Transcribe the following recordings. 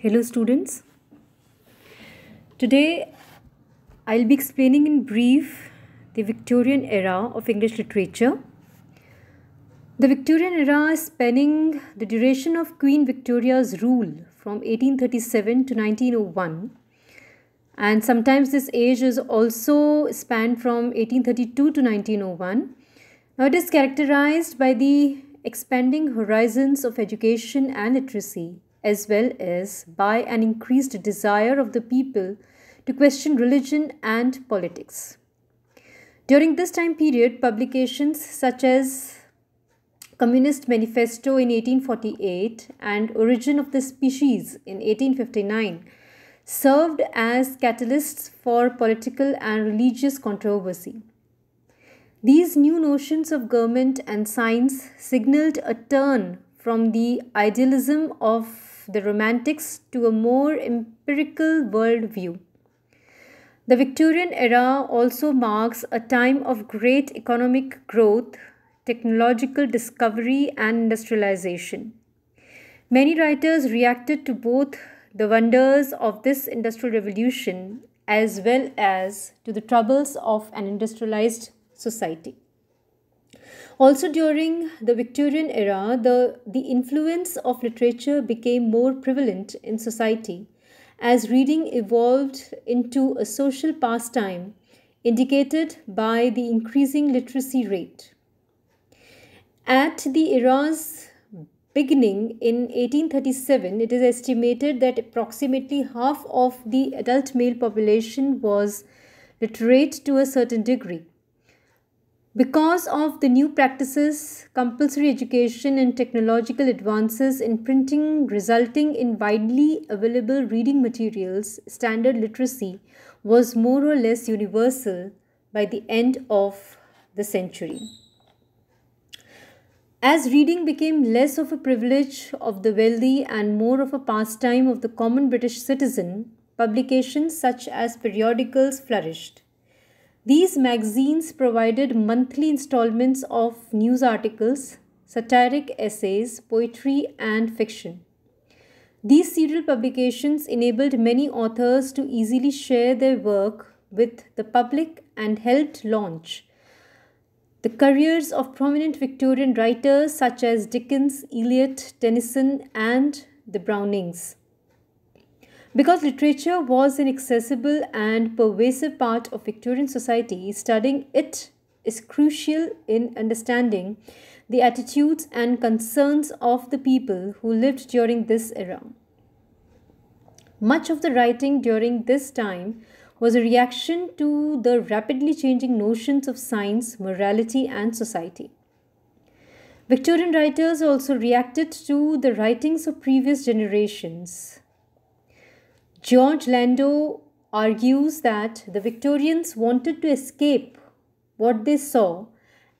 Hello students. Today I'll be explaining in brief the Victorian era of English literature. The Victorian era is spanning the duration of Queen Victoria's rule from 1837 to 1901, and sometimes this age is also spanned from 1832 to 1901. Now it is characterized by the expanding horizons of education and literacy, as well as by an increased desire of the people to question religion and politics. During this time period, publications such as Communist Manifesto in 1848 and Origin of the Species in 1859 served as catalysts for political and religious controversy. These new notions of government and science signaled a turn from the idealism of the Romantics to a more empirical worldview. The Victorian era also marks a time of great economic growth, technological discovery, and industrialization. Many writers reacted to both the wonders of this industrial revolution as well as to the troubles of an industrialized society. Also, during the Victorian era, the influence of literature became more prevalent in society as reading evolved into a social pastime indicated by the increasing literacy rate. At the era's beginning in 1837, it is estimated that approximately half of the adult male population was literate to a certain degree. Because of the new practices, compulsory education, and technological advances in printing resulting in widely available reading materials, standard literacy was more or less universal by the end of the century. As reading became less of a privilege of the wealthy and more of a pastime of the common British citizen, publications such as periodicals flourished. These magazines provided monthly installments of news articles, satiric essays, poetry, and fiction. These serial publications enabled many authors to easily share their work with the public and helped launch the careers of prominent Victorian writers such as Dickens, Eliot, Tennyson, and the Brownings. Because literature was an accessible and pervasive part of Victorian society, studying it is crucial in understanding the attitudes and concerns of the people who lived during this era. Much of the writing during this time was a reaction to the rapidly changing notions of science, morality, and society. Victorian writers also reacted to the writings of previous generations. George Landor argues that the Victorians wanted to escape what they saw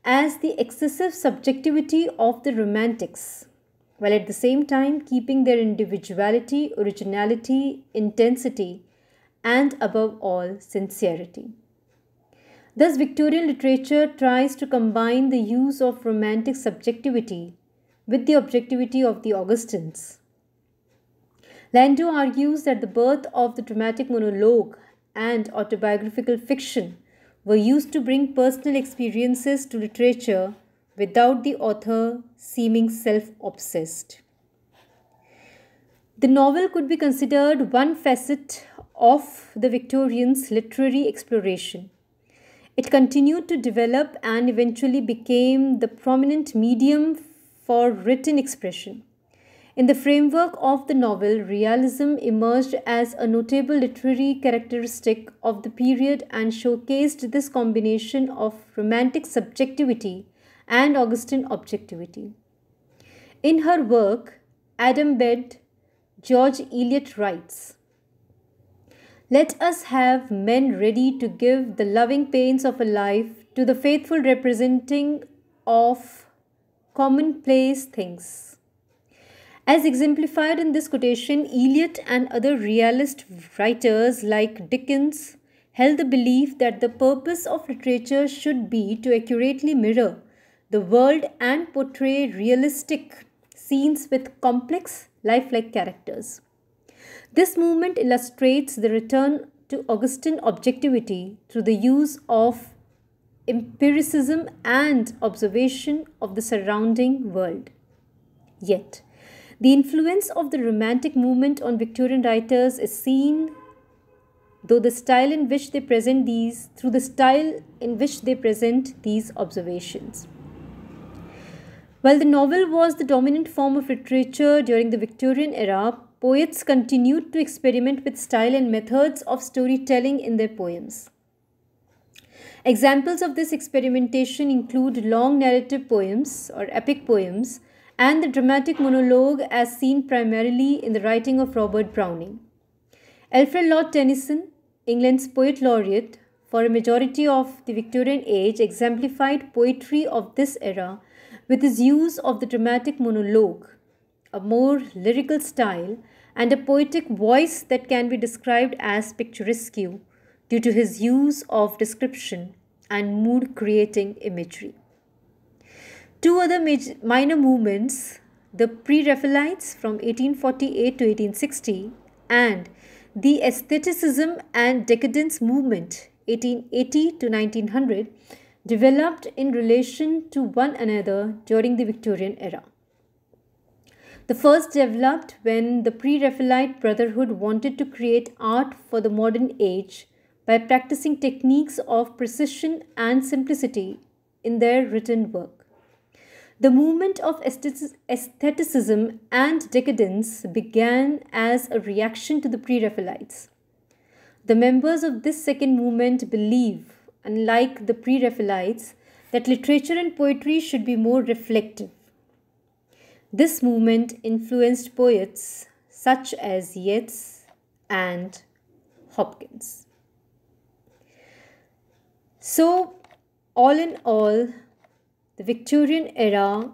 as the excessive subjectivity of the Romantics, while at the same time keeping their individuality, originality, intensity, and above all, sincerity. Thus, Victorian literature tries to combine the use of romantic subjectivity with the objectivity of the Augustines. Landor argues that the birth of the dramatic monologue and autobiographical fiction were used to bring personal experiences to literature without the author seeming self-obsessed. The novel could be considered one facet of the Victorians' literary exploration. It continued to develop and eventually became the prominent medium for written expression. In the framework of the novel, realism emerged as a notable literary characteristic of the period and showcased this combination of romantic subjectivity and Augustine objectivity. In her work, Adam Bede, George Eliot writes, "Let us have men ready to give the loving pains of a life to the faithful representing of commonplace things." As exemplified in this quotation, Eliot and other realist writers like Dickens held the belief that the purpose of literature should be to accurately mirror the world and portray realistic scenes with complex, lifelike characters. This movement illustrates the return to Augustan objectivity through the use of empiricism and observation of the surrounding world. Yet, the influence of the Romantic movement on Victorian writers is seen through the style in which they present these observations. While the novel was the dominant form of literature during the Victorian era, poets continued to experiment with style and methods of storytelling in their poems. Examples of this experimentation include long narrative poems or epic poems and the dramatic monologue as seen primarily in the writing of Robert Browning. Alfred Lord Tennyson, England's poet laureate for a majority of the Victorian age, exemplified poetry of this era with his use of the dramatic monologue, a more lyrical style, and a poetic voice that can be described as picturesque due to his use of description and mood-creating imagery. Two other minor movements, the Pre-Raphaelites from 1848 to 1860 and the Aestheticism and Decadence movement 1880 to 1900, developed in relation to one another during the Victorian era. The first developed when the Pre-Raphaelite Brotherhood wanted to create art for the modern age by practicing techniques of precision and simplicity in their written work. The movement of aestheticism and decadence began as a reaction to the Pre-Raphaelites. The members of this second movement believe, unlike the Pre-Raphaelites, that literature and poetry should be more reflective. This movement influenced poets such as Yeats and Hopkins. So, all in all, the Victorian era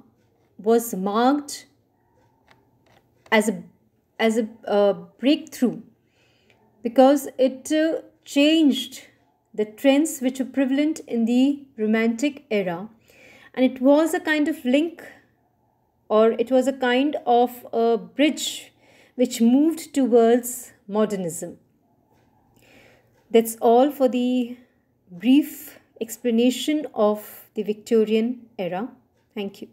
was marked as a breakthrough because it changed the trends which were prevalent in the Romantic era, and it was a kind of link, or it was a kind of a bridge which moved towards modernism. That's all for the brief explanation of the Victorian era. Thank you.